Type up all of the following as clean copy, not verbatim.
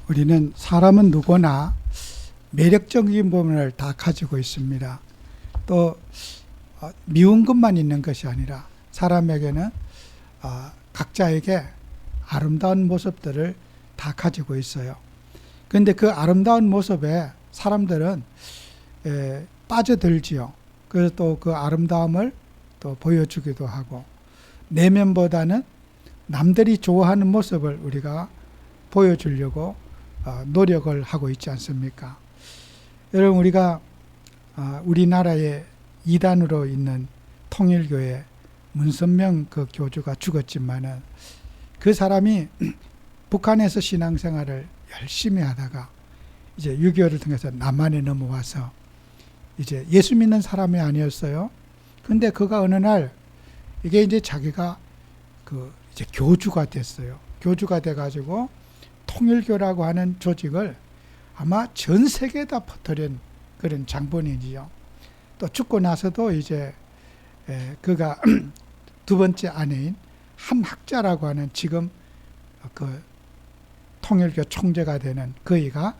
우리는 사람은 누구나 매력적인 부분을 다 가지고 있습니다. 또 미운 것만 있는 것이 아니라 사람에게는 각자에게 아름다운 모습들을 다 가지고 있어요. 그런데 그 아름다운 모습에 사람들은 빠져들지요. 그래서 또 그 아름다움을 또 보여주기도 하고, 내면보다는 남들이 좋아하는 모습을 우리가 보여주려고 노력을 하고 있지 않습니까? 여러분, 우리가 우리나라의 이단으로 있는 통일교회 문선명 그 교주가 죽었지만은 그 사람이 북한에서 신앙생활을 열심히 하다가 이제 6.25를 통해서 남한에 넘어와서 이제 예수 믿는 사람이 아니었어요. 근데 그가 어느 날 이게 이제 자기가 이제 교주가 됐어요. 교주가 돼가지고 통일교라고 하는 조직을 아마 전 세계에다 퍼뜨린 그런 장본인이죠. 또 죽고 나서도 이제 그가 두 번째 아내인 한학자라고 하는 지금 그 통일교 총재가 되는 그이가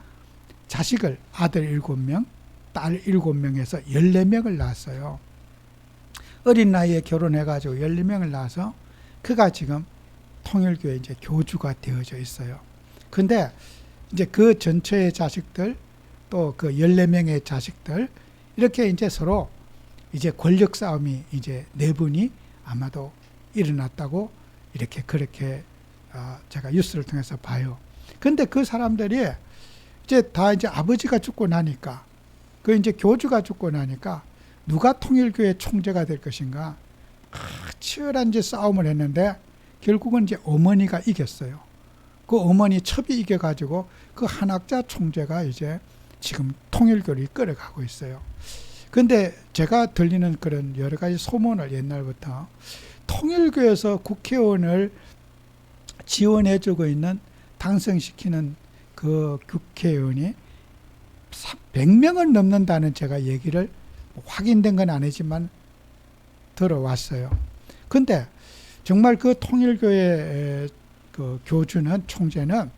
자식을 아들 7명, 딸 7명에서 14명을 낳았어요. 어린 나이에 결혼해가지고 14명을 낳아서 그가 지금 통일교회 이제 교주가 되어져 있어요. 근데 이제 그 전체의 자식들, 또 그 14명의 자식들, 이렇게 이제 서로 이제 권력 싸움이 이제 내분이 아마도 일어났다고 그렇게 제가 뉴스를 통해서 봐요. 근데 그 사람들이 이제 다 이제 아버지가 죽고 나니까, 그 이제 교주가 죽고 나니까 누가 통일교회 총재가 될 것인가 치열한 이제 싸움을 했는데 결국은 이제 어머니가 이겼어요. 그 어머니 첩이 이겨가지고 그 한학자 총재가 이제 지금 통일교를 이끌어가고 있어요. 근데 제가 들리는 그런 여러 가지 소문을 옛날부터 통일교에서 국회의원을 지원해주고 있는, 당선시키는 그 국회의원이 100명은 넘는다는 제가 얘기를 확인된 건 아니지만 들어왔어요. 근데 정말 그 통일교회 그 교주는, 총재는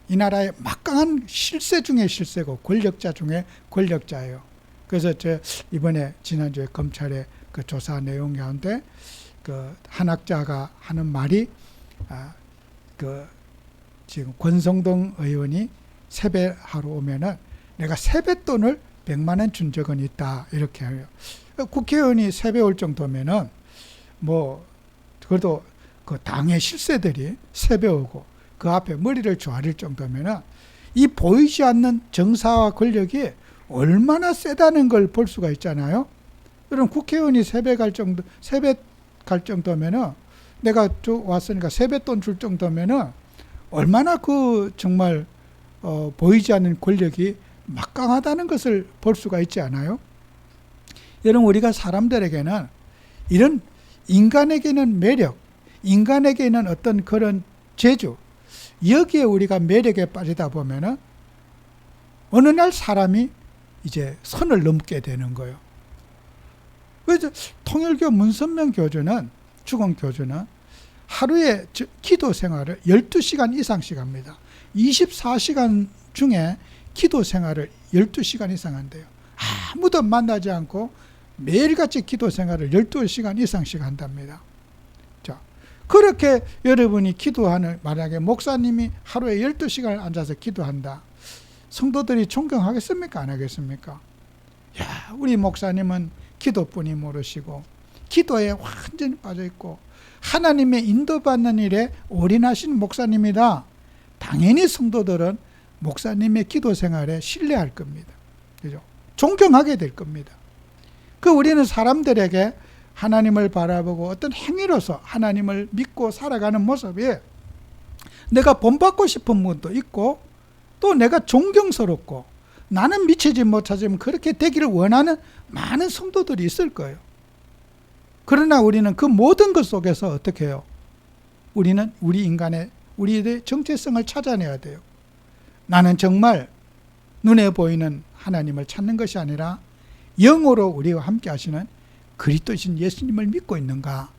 이 나라의 막강한 실세 중에 실세고 권력자 중에 권력자예요. 그래서 이번에 지난주에 검찰의 그 조사 내용 가운데 그 한학자가 하는 말이 지금 권성동 의원이 세배하러 오면은 내가 세뱃돈을 100만 원 준 적은 있다, 이렇게 해요. 국회의원이 세배 올 정도면은 그래도 그 당의 실세들이 세배 오고 그 앞에 머리를 조아릴 정도면은 이 보이지 않는 정사와 권력이 얼마나 세다는 걸 볼 수가 있잖아요. 그럼 국회의원이 세배 갈 정도면은, 내가 왔으니까 세뱃돈 줄 정도면은 얼마나 정말 보이지 않는 권력이 막강하다는 것을 볼 수가 있지 않아요? 여러분, 우리가 사람들에게는 이런, 인간에게는 매력, 인간에게는 어떤 그런 재주, 여기에 우리가 매력에 빠지다 보면은 어느 날 사람이 이제 선을 넘게 되는 거예요. 그래서 통일교 문선명 교주는, 죽은 교주는 하루에 기도 생활을 12시간 이상씩 합니다. 24시간 중에 기도 생활을 12시간 이상 한대요. 아무도 만나지 않고 매일같이 기도 생활을 12시간 이상씩 한답니다. 자, 그렇게 여러분이 기도하는, 만약에 목사님이 하루에 12시간을 앉아서 기도한다, 성도들이 존경하겠습니까? 안 하겠습니까? 야, 우리 목사님은 기도뿐이 모르시고 기도에 완전히 빠져있고 하나님의 인도받는 일에 올인하신 목사님이다. 당연히 성도들은 목사님의 기도 생활에 신뢰할 겁니다. 그죠? 존경하게 될 겁니다. 우리는 사람들에게 하나님을 바라보고 어떤 행위로서 하나님을 믿고 살아가는 모습이 내가 본받고 싶은 분도 있고, 또 내가 존경스럽고 나는 미치지 못하지만 그렇게 되기를 원하는 많은 성도들이 있을 거예요. 그러나 우리는 그 모든 것 속에서 어떻게 해요? 우리는 우리의 정체성을 찾아내야 돼요. 나는 정말 눈에 보이는 하나님을 찾는 것이 아니라 영으로 우리와 함께 하시는 그리스도이신 예수님을 믿고 있는가?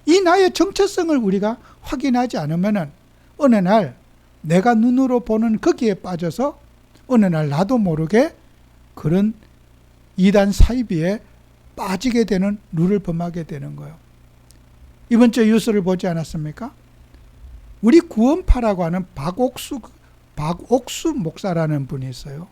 이 나의 정체성을 우리가 확인하지 않으면 어느 날 내가 눈으로 보는 거기에 빠져서 어느 날 나도 모르게 그런 이단 사이비에 빠지게 되는 룰을 범하게 되는 거예요. 이번 주에 뉴스를 보지 않았습니까? 우리 구원파라고 하는 박옥수 목사라는 분이 있어요.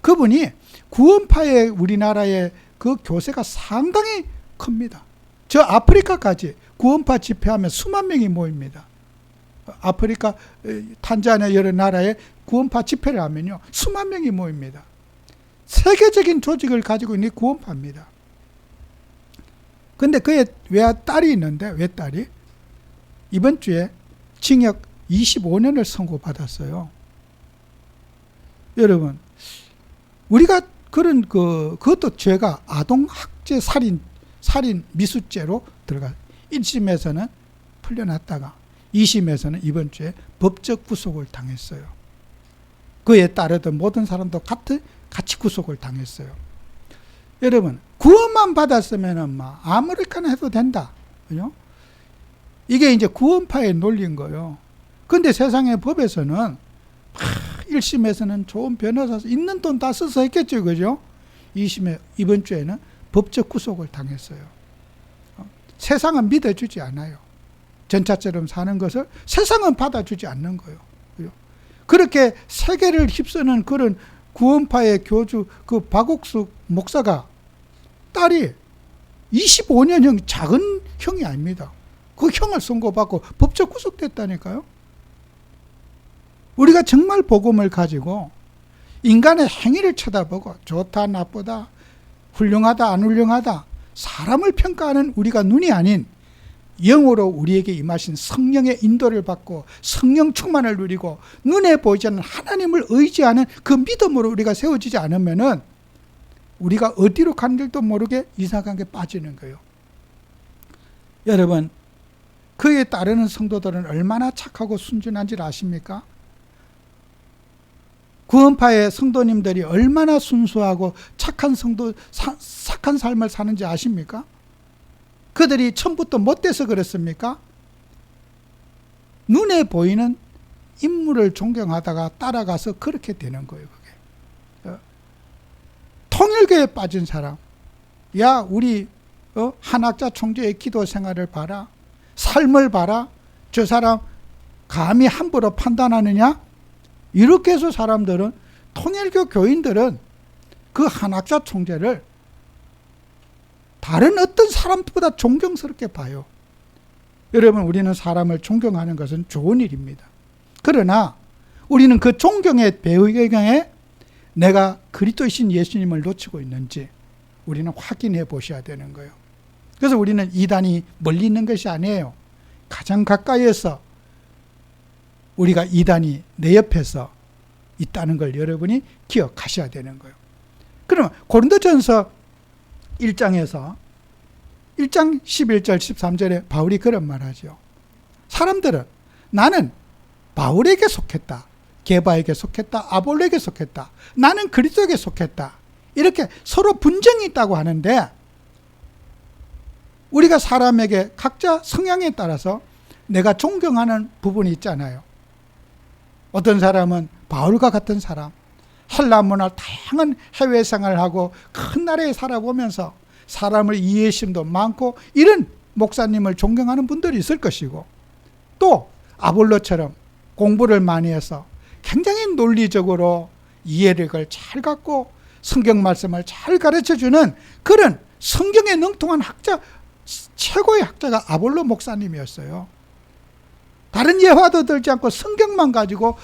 그분이 구원파의 우리나라의 그 교세가 상당히 큽니다. 저 아프리카까지 구원파 집회하면 수만 명이 모입니다. 아프리카, 탄자니아 여러 나라에 구원파 집회를 하면요, 수만 명이 모입니다. 세계적인 조직을 가지고 있는 구원파입니다. 근데 그의 외딸이 있는데, 외딸이 이번 주에 징역 25년을 선고받았어요. 여러분, 우리가 그런 그것도 죄가 아동학대 살인 미수죄로 들어가 1심에서는 풀려났다가 2심에서는 이번 주에 법적 구속을 당했어요. 그에 따르던 모든 사람도 같이 구속을 당했어요. 여러분, 구원만 받았으면은 막 아무렇게나 해도 된다. 그죠? 이게 이제 구원파의 논리인 거예요. 근데 세상의 법에서는 1심에서는 좋은 변호사 있는 돈 다 써서 했겠죠. 그죠? 2심에 이번 주에는 법적 구속을 당했어요. 세상은 믿어주지 않아요. 전차처럼 사는 것을 세상은 받아주지 않는 거예요. 그죠? 그렇게 세계를 휩쓰는 그런 구원파의 교주 그 박옥수 목사가 딸이 25년형 작은 형이 아닙니다. 그 형을 선고받고 법적 구속됐다니까요. 우리가 정말 복음을 가지고 인간의 행위를 쳐다보고 좋다 나쁘다 훌륭하다 안 훌륭하다 사람을 평가하는 우리가 눈이 아닌 영으로 우리에게 임하신 성령의 인도를 받고 성령 충만을 누리고 눈에 보이지 않는 하나님을 의지하는 그 믿음으로 우리가 세워지지 않으면은 우리가 어디로 가는지도 모르게 이상한 게 빠지는 거예요. 여러분, 그에 따르는 성도들은 얼마나 착하고 순진한지를 아십니까? 구원파의 성도님들이 얼마나 순수하고 착한 삶을 사는지 아십니까? 그들이 처음부터 못돼서 그랬습니까? 눈에 보이는 인물을 존경하다가 따라가서 그렇게 되는 거예요. 그게. 통일교에 빠진 사람, 야 우리 한학자 총재의 기도 생활을 봐라, 삶을 봐라, 저 사람 감히 함부로 판단하느냐? 이렇게 해서 사람들은, 통일교 교인들은 그 한학자 총재를 다른 어떤 사람보다 존경스럽게 봐요. 여러분, 우리는 사람을 존경하는 것은 좋은 일입니다. 그러나 우리는 그 존경의 배경에 내가 그리스도이신 예수님을 놓치고 있는지 우리는 확인해 보셔야 되는 거예요. 그래서 우리는 이단이 멀리 있는 것이 아니에요. 가장 가까이에서 우리가 이단이 내 옆에서 있다는 걸 여러분이 기억하셔야 되는 거예요. 그러면 고린도전서 1장에서 1장 11절 13절에 바울이 그런 말하죠. 사람들은 나는 바울에게 속했다, 게바에게 속했다, 아볼로에게 속했다, 나는 그리스도에게 속했다, 이렇게 서로 분쟁이 있다고 하는데, 우리가 사람에게 각자 성향에 따라서 내가 존경하는 부분이 있잖아요. 어떤 사람은 바울과 같은 사람, 헬라 문화 다양한 해외 생활을 하고 큰 나라에 살아보면서 사람을 이해심도 많고 이런 목사님을 존경하는 분들이 있을 것이고, 또 아볼로처럼 공부를 많이 해서 굉장히 논리적으로 이해력을 잘 갖고 성경 말씀을 잘 가르쳐주는 그런 성경에 능통한 학자, 최고의 학자가 아볼로 목사님이었어요. 다른 예화도 들지 않고 성경만 가지고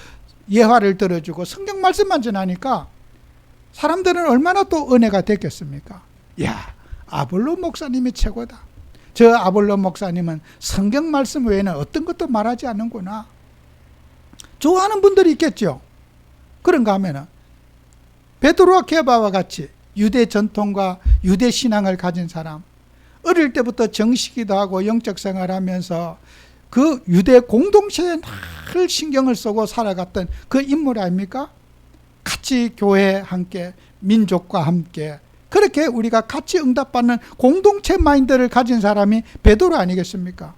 예화를 들어주고 성경 말씀만 전하니까 사람들은 얼마나 또 은혜가 됐겠습니까? 야, 아볼로 목사님이 최고다. 저 아볼로 목사님은 성경 말씀 외에는 어떤 것도 말하지 않는구나. 좋아하는 분들이 있겠죠. 그런가 하면은 베드로와 게바와 같이 유대 전통과 유대 신앙을 가진 사람, 어릴 때부터 정식기도 하고 영적 생활하면서 그 유대 공동체에 늘 신경을 쓰고 살아갔던 그 인물 아닙니까? 같이 교회 함께, 민족과 함께 그렇게 우리가 같이 응답받는 공동체 마인드를 가진 사람이 베드로 아니겠습니까?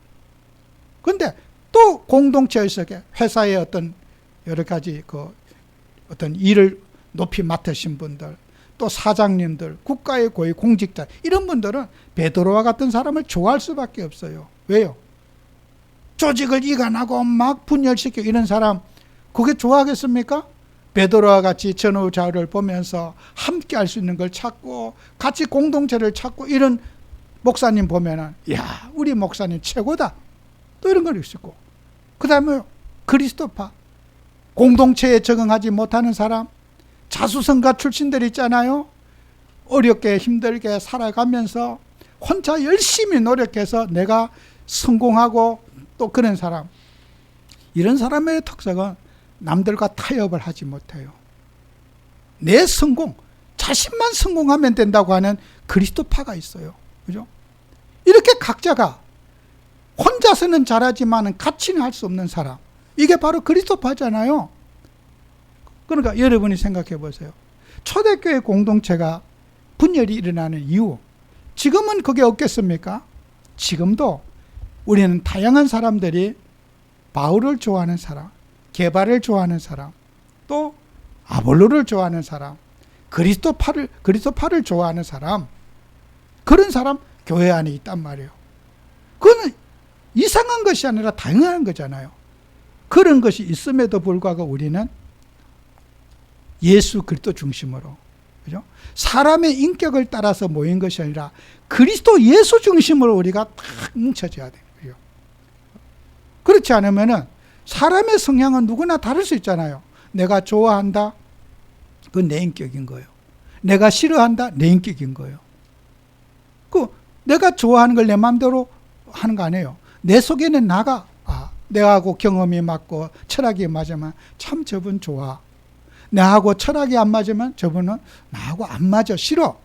그런데 또 공동체 속에 회사의 어떤 여러 가지 그 어떤 일을 높이 맡으신 분들, 또 사장님들, 국가의 고위 공직자, 이런 분들은 베드로와 같은 사람을 좋아할 수밖에 없어요. 왜요? 조직을 이간하고 막 분열시키고 이런 사람, 그게 좋아하겠습니까? 베드로와 같이 전후좌우를 보면서 함께 할 수 있는 걸 찾고 같이 공동체를 찾고 이런 목사님 보면은, 야, 우리 목사님 최고다, 또 이런 걸 있고, 그 다음에 그리스도파, 공동체에 적응하지 못하는 사람, 자수성가 출신들 있잖아요. 어렵게 힘들게 살아가면서 혼자 열심히 노력해서 내가 성공하고 또 그런 사람, 이런 사람의 특성은 남들과 타협을 하지 못해요. 내 성공, 자신만 성공하면 된다고 하는 그리스도파가 있어요. 그죠? 이렇게 각자가 혼자서는 잘하지만 같이는 할 수 없는 사람, 이게 바로 그리스도파잖아요. 그러니까 여러분이 생각해 보세요. 초대교회 공동체가 분열이 일어나는 이유, 지금은 그게 없겠습니까? 지금도 우리는 다양한 사람들이 바울을 좋아하는 사람, 게바를 좋아하는 사람, 또 아볼로를 좋아하는 사람, 그리스도파를 좋아하는 사람, 그런 사람 교회 안에 있단 말이에요. 그거는 이상한 것이 아니라 당연한 거잖아요. 그런 것이 있음에도 불구하고 우리는 예수 그리스도 중심으로, 그죠? 사람의 인격을 따라서 모인 것이 아니라 그리스도 예수 중심으로 우리가 딱 뭉쳐져야 돼요. 그렇지 않으면은 사람의 성향은 누구나 다를 수 있잖아요. 내가 좋아한다, 그건 내 인격인 거예요. 내가 싫어한다, 내 인격인 거예요. 내가 좋아하는 걸 내 마음대로 하는 거 아니에요. 내 속에는 나가, 내하고 경험이 맞고 철학이 맞으면 참 저분 좋아. 나하고 철학이 안 맞으면 저분은 나하고 안 맞아, 싫어.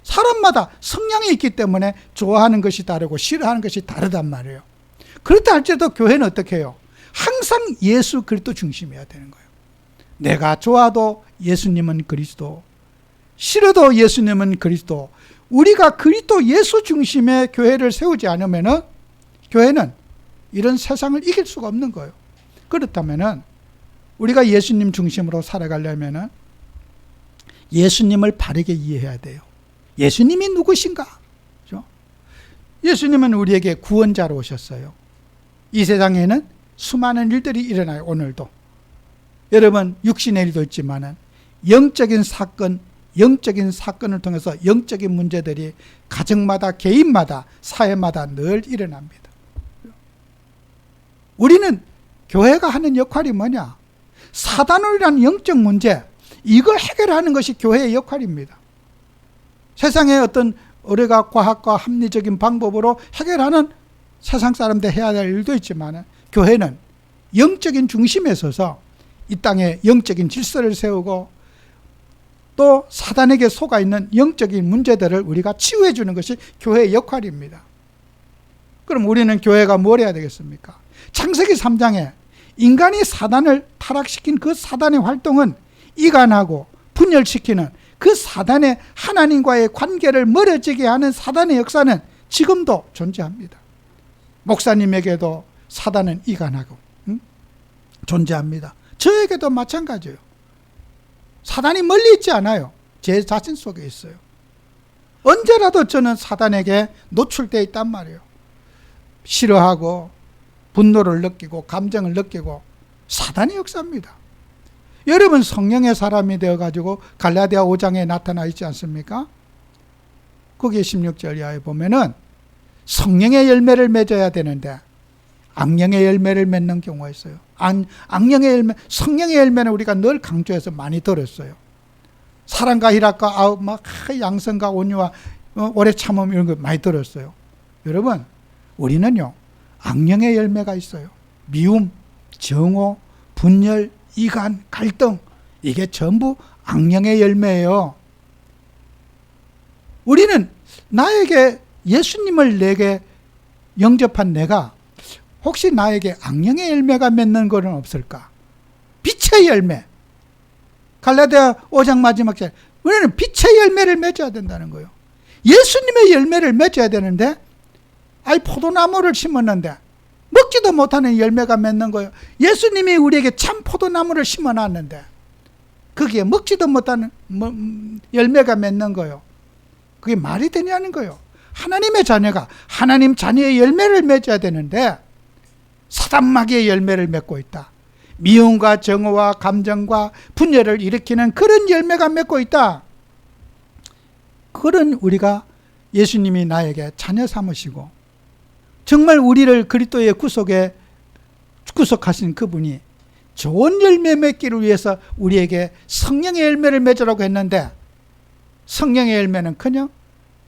사람마다 성향이 있기 때문에 좋아하는 것이 다르고 싫어하는 것이 다르단 말이에요. 그렇다 할지라도 교회는 어떻게 해요? 항상 예수 그리스도 중심이어야 되는 거예요. 내가 좋아도 예수님은 그리스도, 싫어도 예수님은 그리스도. 우리가 그리스도 예수 중심의 교회를 세우지 않으면은 교회는 이런 세상을 이길 수가 없는 거예요. 그렇다면은 우리가 예수님 중심으로 살아가려면은 예수님을 바르게 이해해야 돼요. 예수님이 누구신가? 그렇죠? 예수님은 우리에게 구원자로 오셨어요. 이 세상에는 수많은 일들이 일어나요. 오늘도 여러분, 육신의 일도 있지만은 영적인 사건을 통해서 영적인 문제들이 가정마다, 개인마다, 사회마다 늘 일어납니다. 우리는 교회가 하는 역할이 뭐냐? 사단으로라는 영적 문제, 이걸 해결하는 것이 교회의 역할입니다. 세상의 어떤 의뢰가 과학과 합리적인 방법으로 해결하는 세상 사람들 해야 될 일도 있지만, 교회는 영적인 중심에 서서 이 땅에 영적인 질서를 세우고 또 사단에게 속아 있는 영적인 문제들을 우리가 치유해 주는 것이 교회의 역할입니다. 그럼 우리는 교회가 뭘 해야 되겠습니까? 창세기 3장에 인간이 사단을 타락시킨 그 사단의 활동은 이간하고 분열시키는, 그 사단의 하나님과의 관계를 멀어지게 하는 사단의 역사는 지금도 존재합니다. 목사님에게도 사단은 이간하고 존재합니다. 저에게도 마찬가지예요. 사단이 멀리 있지 않아요. 제 자신 속에 있어요. 언제라도 저는 사단에게 노출되어 있단 말이에요. 싫어하고 분노를 느끼고 감정을 느끼고, 사단의 역사입니다. 여러분, 성령의 사람이 되어가지고 갈라디아 5장에 나타나 있지 않습니까? 거기에 16절 이하에 보면은 성령의 열매를 맺어야 되는데 악령의 열매를 맺는 경우가 있어요. 악령의 열매, 성령의 열매는 우리가 늘 강조해서 많이 들었어요. 사랑과 희락과 양성과 온유와 오래 참음, 이런 거 많이 들었어요. 여러분, 우리는요, 악령의 열매가 있어요. 미움, 정오, 분열, 이간, 갈등, 이게 전부 악령의 열매예요. 우리는 나에게 예수님을 내게 영접한 내가 혹시 나에게 악령의 열매가 맺는 것은 없을까? 빛의 열매. 갈라디아 5장 마지막 절, 우리는 빛의 열매를 맺어야 된다는 거예요. 예수님의 열매를 맺어야 되는데, 포도나무를 심었는데 먹지 먹지도 못하는 열매가 맺는 거예요. 예수님이 우리에게 참 포도나무를 심어놨는데 거기에 먹지도 못하는 열매가 맺는 거예요. 그게 말이 되냐는 거예요. 하나님의 자녀가 하나님 자녀의 열매를 맺어야 되는데 사단마귀의 열매를 맺고 있다. 미움과 정오와 감정과 분열을 일으키는 그런 열매가 맺고 있다. 그런 우리가 예수님이 나에게 자녀 삼으시고 정말 우리를 그리스도의 구속에 구속하신 그분이 좋은 열매 맺기를 위해서 우리에게 성령의 열매를 맺으라고 했는데 성령의 열매는 그냥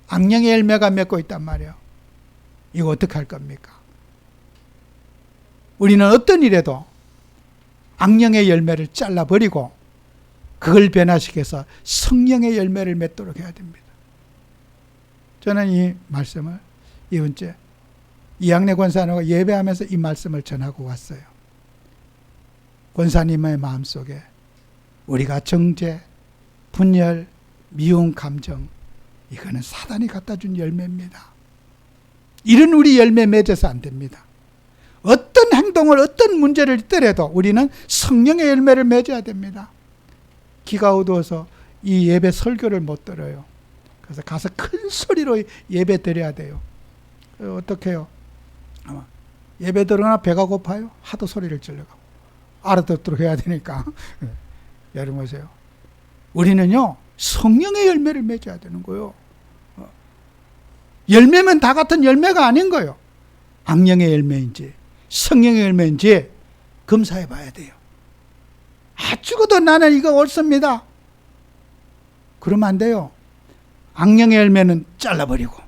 악령의 열매가 맺고 있단 말이에요. 이거 어떻게 할 겁니까? 우리는 어떤 일에도 악령의 열매를 잘라버리고 그걸 변화시켜서 성령의 열매를 맺도록 해야 됩니다. 저는 이 말씀을 이번 주에 이양래 권사님과 예배하면서 이 말씀을 전하고 왔어요. 권사님의 마음속에 우리가 정죄, 분열, 미움, 감정, 이거는 사단이 갖다 준 열매입니다. 이런 우리 열매 맺어서 안 됩니다. 어떤 행동을 어떤 문제를 있더라도 우리는 성령의 열매를 맺어야 됩니다. 기가 어두워서 이 예배 설교를 못 들어요. 그래서 가서 큰 소리로 예배 드려야 돼요. 어떻게 해요? 예배 들어가나 배가 고파요? 하도 소리를 질러가고 알아듣도록 해야 되니까. 여러분 보세요. 우리는요 성령의 열매를 맺어야 되는 거예요. 열매면 다 같은 열매가 아닌 거예요. 악령의 열매인지 성령의 열매인지 검사해 봐야 돼요. 죽어도 나는 이거 옳습니다. 그러면 안 돼요. 악령의 열매는 잘라버리고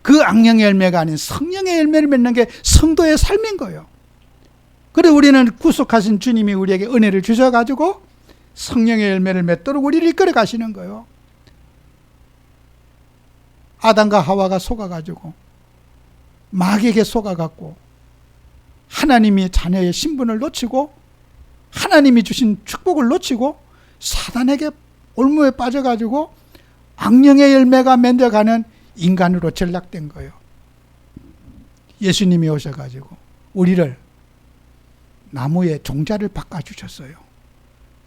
그 악령의 열매가 아닌 성령의 열매를 맺는 게 성도의 삶인 거예요. 그래서 우리는 구속하신 주님이 우리에게 은혜를 주셔가지고 성령의 열매를 맺도록 우리를 이끌어 가시는 거예요. 아담과 하와가 속아가지고 마귀에게 속아갖고 하나님이 자녀의 신분을 놓치고 하나님이 주신 축복을 놓치고 사단에게 올무에 빠져가지고 악령의 열매가 맺어가는 인간으로 전락된 거예요. 예수님이 오셔가지고 우리를 나무의 종자를 바꿔주셨어요.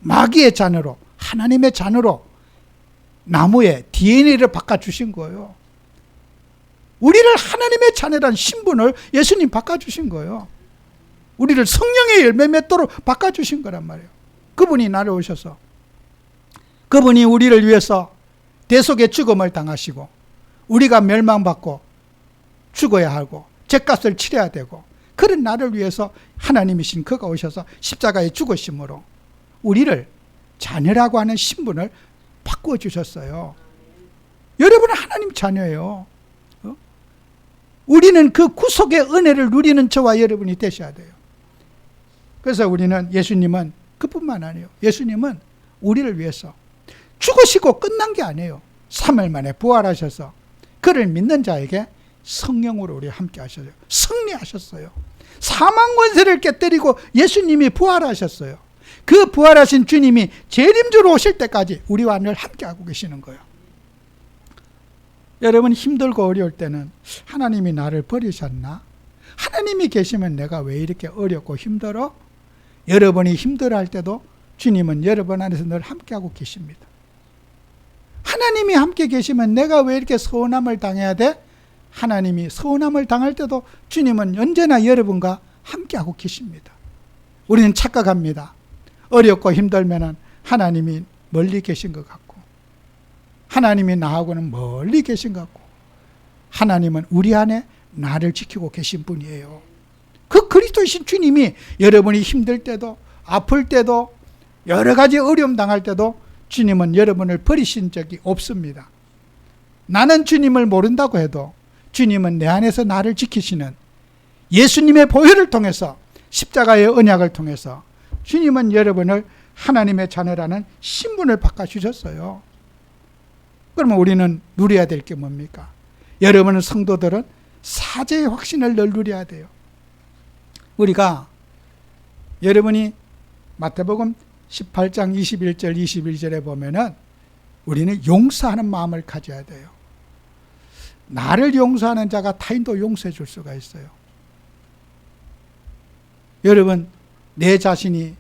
마귀의 자녀로 하나님의 자녀로 나무의 DNA를 바꿔주신 거예요. 우리를 하나님의 자녀란 신분을 예수님 바꿔주신 거예요. 우리를 성령의 열매 맺도록 바꿔주신 거란 말이에요. 그분이 나를 오셔서 그분이 우리를 위해서 대속의 죽음을 당하시고 우리가 멸망받고 죽어야 하고 죗값을 치러야 되고 그런 나를 위해서 하나님이신 그가 오셔서 십자가에 죽으심으로 우리를 자녀라고 하는 신분을 바꾸어 주셨어요. 여러분은 하나님 자녀예요. 우리는 그 구속의 은혜를 누리는 저와 여러분이 되셔야 돼요. 그래서 우리는 예수님은 그뿐만 아니에요. 예수님은 우리를 위해서 죽으시고 끝난 게 아니에요. 3일 만에 부활하셔서 그를 믿는 자에게 성령으로 우리 함께 하셔요. 승리하셨어요. 사망 권세를 깨뜨리고 예수님이 부활하셨어요. 그 부활하신 주님이 재림주로 오실 때까지 우리와 늘 함께하고 계시는 거예요. 여러분 힘들고 어려울 때는 하나님이 나를 버리셨나? 하나님이 계시면 내가 왜 이렇게 어렵고 힘들어? 여러분이 힘들어할 때도 주님은 여러분 안에서 늘 함께하고 계십니다. 하나님이 함께 계시면 내가 왜 이렇게 서운함을 당해야 돼? 하나님이 서운함을 당할 때도 주님은 언제나 여러분과 함께하고 계십니다. 우리는 착각합니다. 어렵고 힘들면 하나님이 멀리 계신 것 같고 하나님이 나하고는 멀리 계신 것 같고 하나님은 우리 안에 나를 지키고 계신 분이에요. 그 그리스도이신 주님이 여러분이 힘들 때도 아플 때도 여러 가지 어려움 당할 때도 주님은 여러분을 버리신 적이 없습니다. 나는 주님을 모른다고 해도 주님은 내 안에서 나를 지키시는 예수님의 보혈을 통해서 십자가의 언약을 통해서 주님은 여러분을 하나님의 자녀라는 신분을 바꿔주셨어요. 그러면 우리는 누려야 될 게 뭡니까? 여러분은 성도들은 사죄의 확신을 늘 누려야 돼요. 우리가 여러분이 마태복음 18장 21절 21절에 보면은 우리는 용서하는 마음을 가져야 돼요. 나를 용서하는 자가 타인도 용서해 줄 수가 있어요. 여러분, 내 자신이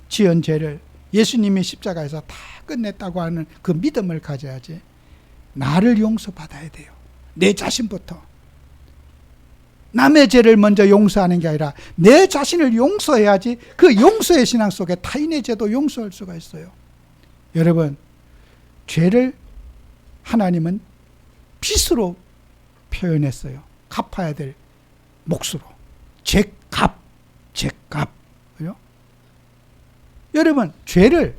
지은 죄를 예수님이 십자가에서 다 끝냈다고 하는 그 믿음을 가져야지. 나를 용서받아야 돼요. 내 자신부터. 남의 죄를 먼저 용서하는 게 아니라 내 자신을 용서해야지 그 용서의 신앙 속에 타인의 죄도 용서할 수가 있어요. 여러분, 죄를 하나님은 빚으로 표현했어요. 갚아야 될 몫으로. 죄값. 여러분, 죄를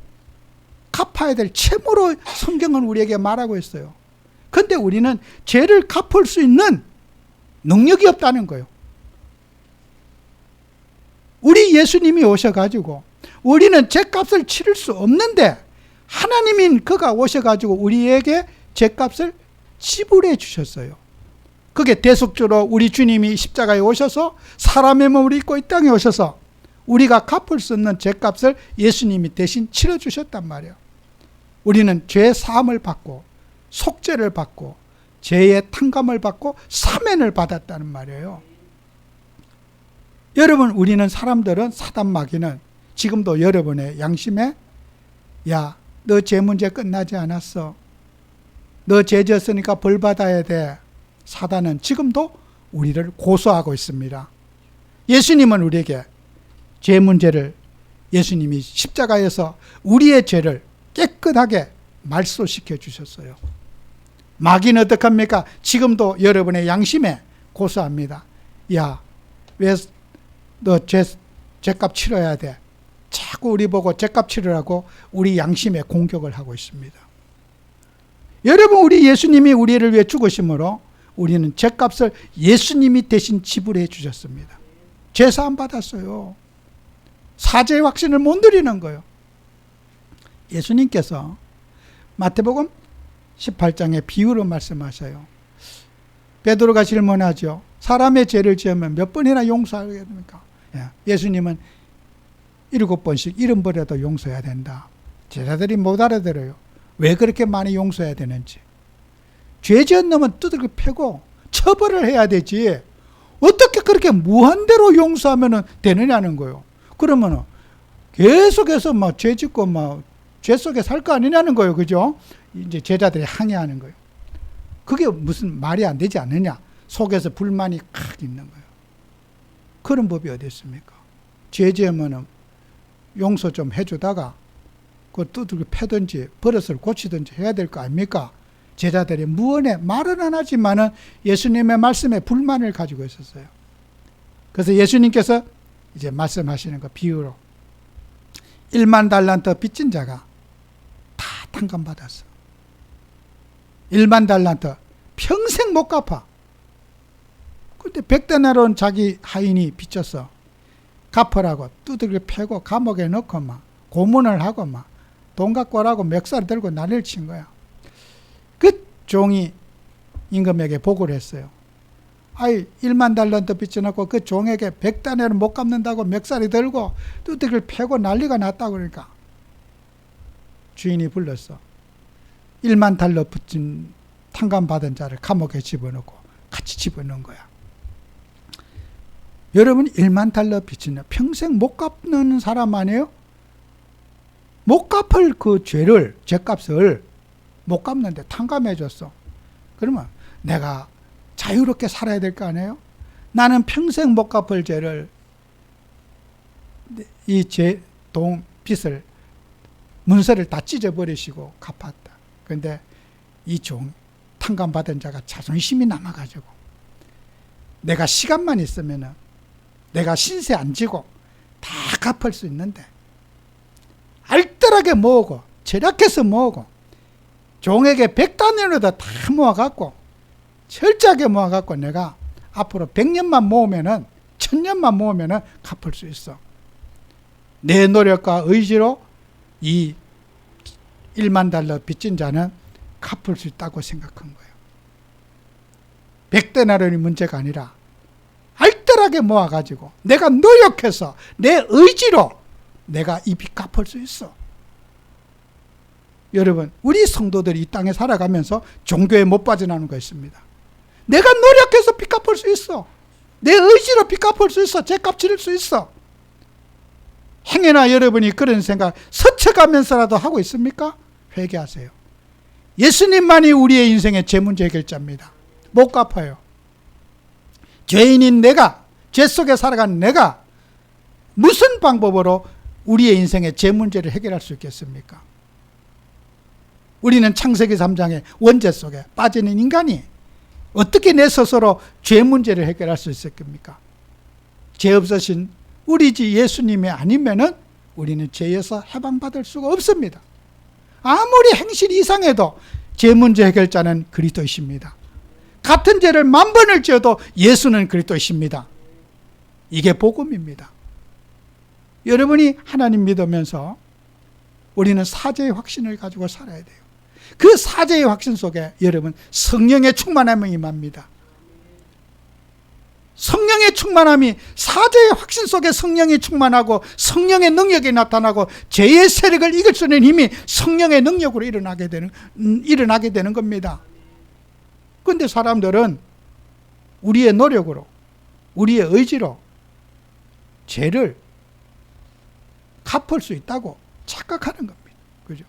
갚아야 될 채무로 성경은 우리에게 말하고 있어요. 그런데 우리는 죄를 갚을 수 있는 능력이 없다는 거예요. 우리 예수님이 오셔가지고 우리는 죄값을 치를 수 없는데 하나님인 그가 오셔가지고 우리에게 죄값을 지불해 주셨어요. 그게 대속주로 우리 주님이 십자가에 오셔서 사람의 몸을 입고 이 땅에 오셔서 우리가 갚을 수 없는 죄값을 예수님이 대신 치러주셨단 말이에요. 우리는 죄 사함을 받고 속죄를 받고 죄의 탕감을 받고 사면을 받았다는 말이에요. 여러분, 우리는 사람들은 사단 마귀는 지금도 여러분의 양심에 야, 너 죄 문제 끝나지 않았어. 너 죄 졌으니까 벌 받아야 돼. 사단은 지금도 우리를 고소하고 있습니다. 예수님은 우리에게 죄 문제를 예수님이 십자가에서 우리의 죄를 깨끗하게 말소시켜 주셨어요. 마귀는 어떡합니까? 지금도 여러분의 양심에 고소합니다. 야, 왜 너 죄값 치러야 돼? 자꾸 우리 보고 죄값 치르라고 우리 양심에 공격을 하고 있습니다. 여러분, 우리 예수님이 우리를 위해 죽으심으로 우리는 죄값을 예수님이 대신 지불해 주셨습니다. 죄사함 받았어요. 사죄의 확신을 못 누리는 거예요. 예수님께서 마태복음 18장의 비유로 말씀하셔요. 베드로가 질문하죠. 사람의 죄를 지으면 몇 번이나 용서하게 됩니까? 예수님은 7번씩 잃어버려도 용서해야 된다. 제자들이 못 알아들어요. 왜 그렇게 많이 용서해야 되는지. 죄 지은 놈은 두들겨 패고 처벌을 해야 되지. 어떻게 그렇게 무한대로 용서하면 되느냐는 거예요. 그러면 계속해서 막 죄 짓고 막 죄 속에 살 거 아니냐는 거예요. 그죠? 이제 제자들이 항의하는 거예요. 그게 무슨 말이 안 되지 않느냐. 속에서 불만이 칵 있는 거예요. 그런 법이 어디 있습니까? 죄 지으면 용서 좀 해주다가 그 두들겨 패든지 버릇을 고치든지 해야 될 거 아닙니까? 제자들이 무언에 말은 안 하지만은 예수님의 말씀에 불만을 가지고 있었어요. 그래서 예수님께서 이제 말씀하시는 거 비유로 1만 달란트 빚진 자가 다 탕감받았어. 1만 달란트 평생 못 갚아. 근데 100데나리온 자기 하인이 빚졌어. 갚으라고 두들겨 패고 감옥에 넣고 막 고문을 하고 막 돈 갖고 오라고 멱살 들고 난리를 친 거야. 그 종이 임금에게 보고를 했어요. 아이, 1만 달란트 빚져놓고 그 종에게 100데나리온 못 갚는다고 멱살이 들고 두들겨 패고 난리가 났다고. 그러니까 주인이 불렀어. 1만 달러 빚진 탕감받은 자를 감옥에 집어넣고 같이 집어넣은 거야. 여러분, 1만 달러 빚진 평생 못 갚는 사람 아니에요? 못 갚을 그 죄를, 죄값을 못 갚는데 탕감해 줬어. 그러면 내가 자유롭게 살아야 될 거 아니에요? 나는 평생 못 갚을 죄를, 이 죄, 빚을, 문서를 다 찢어버리시고 갚았다. 그런데 이 종, 탕감받은 자가 자존심이 남아가지고 내가 시간만 있으면은 내가 신세 안 지고 다 갚을 수 있는데 알뜰하게 모으고 절약해서 모으고 종에게 100단위로도 다 모아갖고 철저하게 모아갖고 내가 앞으로 100년만 모으면은 1000년만 모으면은 갚을 수 있어. 내 노력과 의지로 이 1만 달러 빚진 자는 갚을 수 있다고 생각한 거예요. 100데나리온이 문제가 아니라 알뜰하게 모아가지고 내가 노력해서 내 의지로 내가 이 빚 갚을 수 있어. 여러분, 우리 성도들이 이 땅에 살아가면서 종교에 못 빠져나오는 거 있습니다. 내가 노력해서 빚 갚을 수 있어. 내 의지로 빚 갚을 수 있어. 죄값 치를 수 있어. 행여나 여러분이 그런 생각 스쳐가면서라도 하고 있습니까? 회개하세요. 예수님만이 우리의 인생의 죄 문제 해결자입니다. 못 갚아요. 죄인인 내가, 죄 속에 살아간 내가 무슨 방법으로 우리의 인생의 죄 문제를 해결할 수 있겠습니까? 우리는 창세기 3장의 원죄 속에 빠지는 인간이 어떻게 내 스스로 죄 문제를 해결할 수 있겠습니까? 죄 없으신 우리 주 예수님이 아니면은 우리는 죄에서 해방받을 수가 없습니다. 아무리 행실이 이상해도 죄 문제 해결자는 그리스도이십니다. 같은 죄를 10,000번을 지어도 예수는 그리스도이십니다. 이게 복음입니다. 여러분이 하나님 믿으면서 우리는 사죄의 확신을 가지고 살아야 돼요. 그 사죄의 확신 속에 여러분 성령의 충만함이 임합니다. 성령의 충만함이, 사죄의 확신 속에 성령이 충만하고 성령의 능력이 나타나고 죄의 세력을 이길 수 있는 힘이 성령의 능력으로 일어나게 되는 겁니다. 그런데 사람들은 우리의 노력으로, 우리의 의지로 죄를 갚을 수 있다고 착각하는 겁니다. 그죠?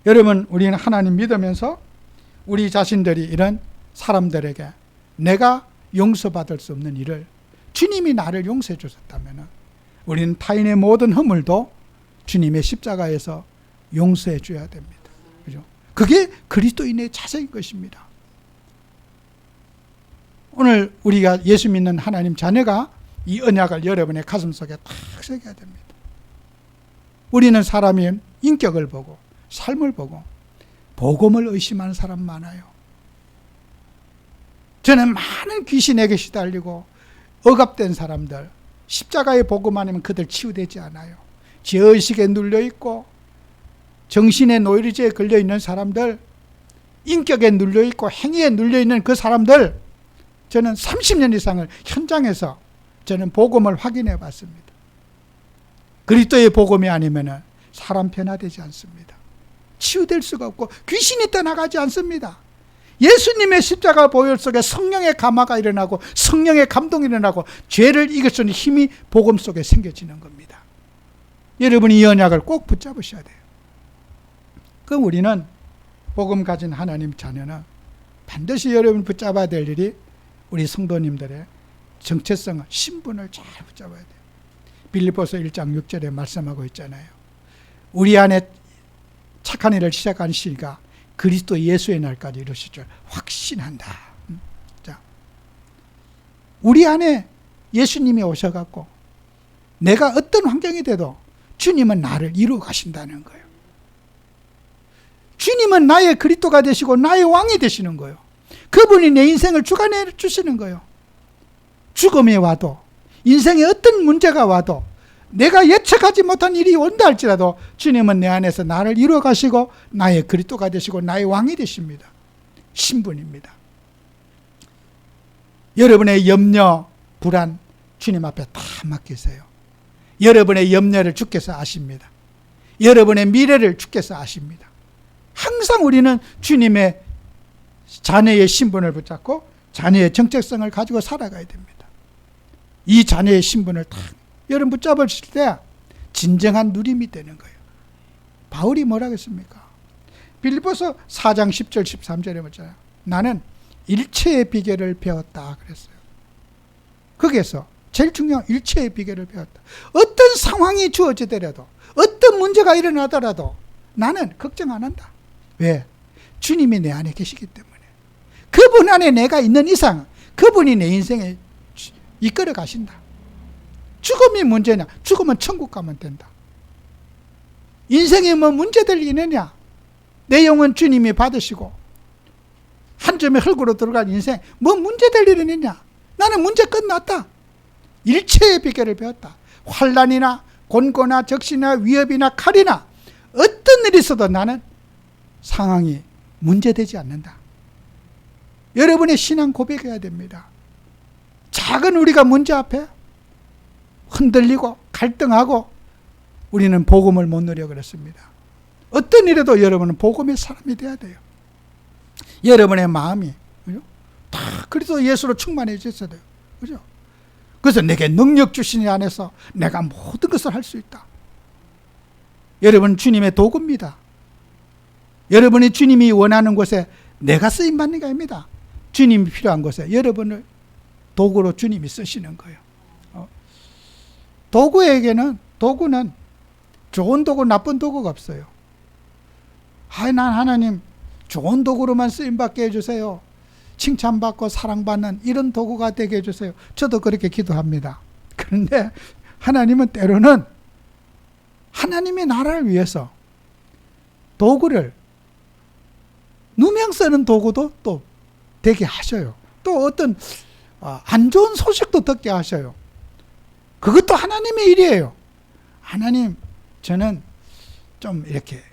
여러분, 우리는 하나님 믿으면서 우리 자신들이 이런 사람들에게 내가 용서받을 수 없는 일을 주님이 나를 용서해 주셨다면 우리는 타인의 모든 허물도 주님의 십자가에서 용서해 줘야 됩니다. 그죠? 그게 그리스도인의 자세인 것입니다. 오늘 우리가 예수 믿는 하나님 자녀가 이 언약을 여러분의 가슴속에 딱 새겨야 됩니다. 우리는 사람의 인격을 보고 삶을 보고 복음을 의심하는 사람 많아요. 저는 많은 귀신에게 시달리고 억압된 사람들, 십자가의 복음 아니면 그들 치유되지 않아요. 죄의식에 눌려있고 정신의 노이로제에 걸려있는 사람들, 인격에 눌려있고 행위에 눌려있는 그 사람들, 저는 30년 이상을 현장에서 저는 복음을 확인해 봤습니다. 그리스도의 복음이 아니면 사람 변화되지 않습니다. 치유될 수가 없고 귀신이 떠나가지 않습니다. 예수님의 십자가 보혈 속에 성령의 감화가 일어나고 성령의 감동이 일어나고 죄를 이길 수 있는 힘이 복음 속에 생겨지는 겁니다. 여러분이 이 언약을 꼭 붙잡으셔야 돼요. 그럼 우리는 복음 가진 하나님 자녀는 반드시 여러분 붙잡아야 될 일이 우리 성도님들의 정체성, 신분을 잘 붙잡아야 돼요. 빌립보서 1장 6절에 말씀하고 있잖아요. 우리 안에 착한 일을 시작한 시가 그리스도 예수의 날까지 이루실 줄 확신한다. 자, 우리 안에 예수님이 오셔갖고 내가 어떤 환경이 돼도 주님은 나를 이루어 가신다는 거예요. 주님은 나의 그리스도가 되시고 나의 왕이 되시는 거예요. 그분이 내 인생을 주관해 주시는 거예요. 죽음이 와도, 인생에 어떤 문제가 와도, 내가 예측하지 못한 일이 온다 할지라도 주님은 내 안에서 나를 이루어 가시고 나의 그리스도가 되시고 나의 왕이 되십니다. 신분입니다. 여러분의 염려, 불안 주님 앞에 다 맡기세요. 여러분의 염려를 주께서 아십니다. 여러분의 미래를 주께서 아십니다. 항상 우리는 주님의 자녀의 신분을 붙잡고 자녀의 정체성을 가지고 살아가야 됩니다. 이 자녀의 신분을 딱 여러분 붙잡으실 때 진정한 누림이 되는 거예요. 바울이 뭐라고 했습니까? 빌립보서 4장 10절 13절에 보잖아요. 나는 일체의 비결을 배웠다 그랬어요. 거기에서 제일 중요한 일체의 비결을 배웠다. 어떤 상황이 주어지더라도 어떤 문제가 일어나더라도 나는 걱정 안 한다. 왜? 주님이 내 안에 계시기 때문에. 그분 안에 내가 있는 이상 그분이 내 인생에 이끌어 가신다. 죽음이 문제냐? 죽으면 천국 가면 된다. 인생에 뭐 문제될 일이 있느냐? 내 영혼 주님이 받으시고 한 점의 흙으로 들어간 인생 뭐 문제될 일이 있느냐? 나는 문제 끝났다. 일체의 비결을 배웠다. 환난이나 곤고나 적시나 위협이나 칼이나 어떤 일이 있어도 나는 상황이 문제되지 않는다. 여러분의 신앙 고백해야 됩니다. 작은 우리가 문제 앞에 흔들리고 갈등하고 우리는 복음을 못 누려 그랬습니다. 어떤 일에도 여러분은 복음의 사람이 돼야 돼요. 여러분의 마음이 그죠? 다 그리스도 예수로 충만해져 있어야 돼요. 그죠? 그래서 내게 능력 주시니 안에서 내가 모든 것을 할 수 있다. 여러분 주님의 도구입니다. 여러분이 주님이 원하는 곳에 내가 쓰임받는 게 아닙니다. 주님이 필요한 곳에 여러분을 도구로 주님이 쓰시는 거예요. 도구는 좋은 도구, 나쁜 도구가 없어요. 난 하나님 좋은 도구로만 쓰임받게 해주세요. 칭찬받고 사랑받는 이런 도구가 되게 해주세요. 저도 그렇게 기도합니다. 그런데 하나님은 때로는 하나님의 나라를 위해서 도구를 누명 쓰는 도구도 또 되게 하셔요. 또 어떤 안 좋은 소식도 듣게 하셔요. 그것도 하나님의 일이에요. 하나님, 저는 좀 이렇게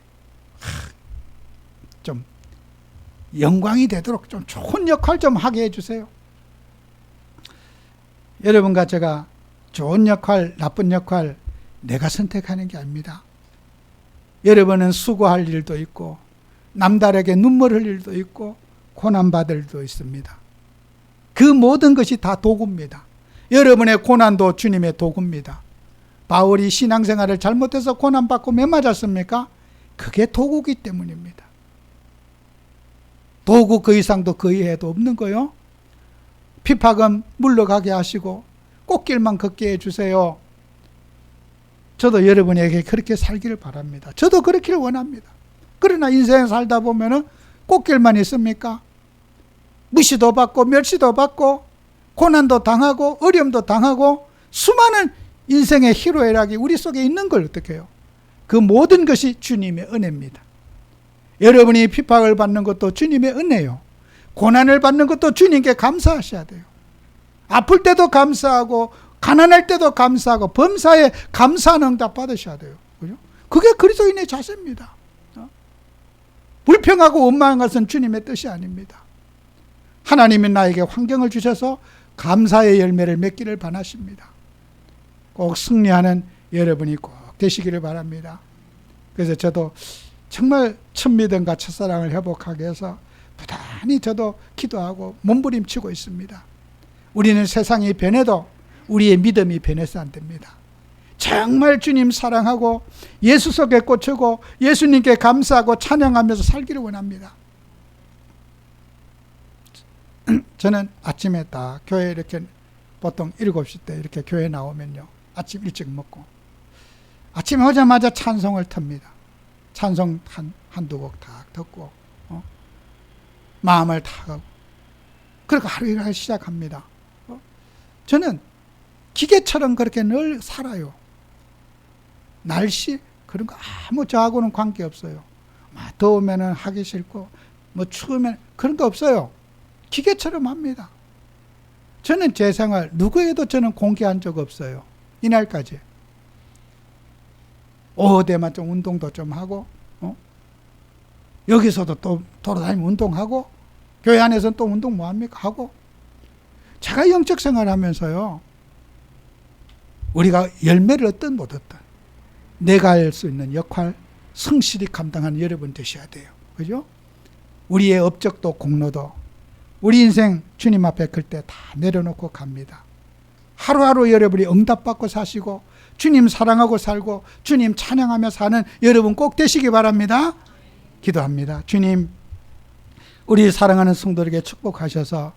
좀 영광이 되도록 좀 좋은 역할 좀 하게 해주세요. 여러분과 제가 좋은 역할, 나쁜 역할 내가 선택하는 게 아닙니다. 여러분은 수고할 일도 있고 남들에게 눈물 흘릴 일도 있고 고난받을 일도 있습니다. 그 모든 것이 다 도구입니다. 여러분의 고난도 주님의 도구입니다. 바울이 신앙생활을 잘못해서 고난받고 몇 맞았습니까? 그게 도구이기 때문입니다. 도구 그 이상도 그 이하도 없는 거요. 핍박은 물러가게 하시고 꽃길만 걷게 해주세요. 저도 여러분에게 그렇게 살기를 바랍니다. 저도 그렇기를 원합니다. 그러나 인생 살다 보면은 꽃길만 있습니까? 무시도 받고 멸시도 받고 고난도 당하고 어려움도 당하고 수많은 인생의 희로애락이 우리 속에 있는 걸 어떻게 해요? 그 모든 것이 주님의 은혜입니다. 여러분이 핍박을 받는 것도 주님의 은혜요. 고난을 받는 것도 주님께 감사하셔야 돼요. 아플 때도 감사하고 가난할 때도 감사하고 범사에 감사하는 응답 받으셔야 돼요. 그죠? 그게 그리스도인의 자세입니다. 불평하고 원망한 것은 주님의 뜻이 아닙니다. 하나님이 나에게 환경을 주셔서 감사의 열매를 맺기를 바라십니다. 꼭 승리하는 여러분이 꼭 되시기를 바랍니다. 그래서 저도 정말 첫 믿음과 첫사랑을 회복하게 해서 부단히 저도 기도하고 몸부림치고 있습니다. 우리는 세상이 변해도 우리의 믿음이 변해서 안 됩니다. 정말 주님 사랑하고 예수 속에 꽂히고 예수님께 감사하고 찬양하면서 살기를 원합니다. 저는 아침에 딱 교회 이렇게 보통 7시 때 이렇게 교회 나오면요, 아침 일찍 먹고 아침에 오자마자 찬송을 틉니다. 찬송 한두 곡 딱 듣고 마음을 탁 그렇게 하루를 시작합니다. 저는 기계처럼 그렇게 늘 살아요. 날씨 그런 거 아무 저하고는 관계없어요. 더우면 하기 싫고 추우면 그런 거 없어요. 기계처럼 합니다. 저는 제 생활 누구에도 저는 공개한 적 없어요. 이날까지. 오후 되면 좀 운동도 좀 하고 여기서도 또 돌아다니면 운동하고 교회 안에서는 또 운동 뭐합니까? 하고 제가 영적 생활하면서요, 우리가 열매를 얻든 못 얻든 내가 할 수 있는 역할 성실히 감당하는 여러분 되셔야 돼요. 그죠? 우리의 업적도 공로도 우리 인생 주님 앞에 그럴 때 다 내려놓고 갑니다. 하루하루 여러분이 응답받고 사시고 주님 사랑하고 살고 주님 찬양하며 사는 여러분 꼭 되시기 바랍니다. 기도합니다. 주님, 우리 사랑하는 성도에게 축복하셔서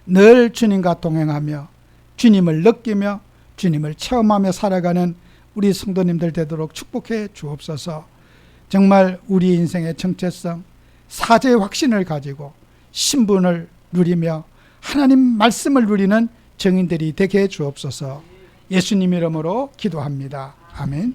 늘 주님과 동행하며 주님을 느끼며 주님을 체험하며 살아가는 우리 성도님들 되도록 축복해 주옵소서. 정말 우리 인생의 정체성, 사제의 확신을 가지고 신분을 누리며 하나님 말씀을 누리는 정인들이 되게 해 주옵소서. 예수님 이름으로 기도합니다. 아멘.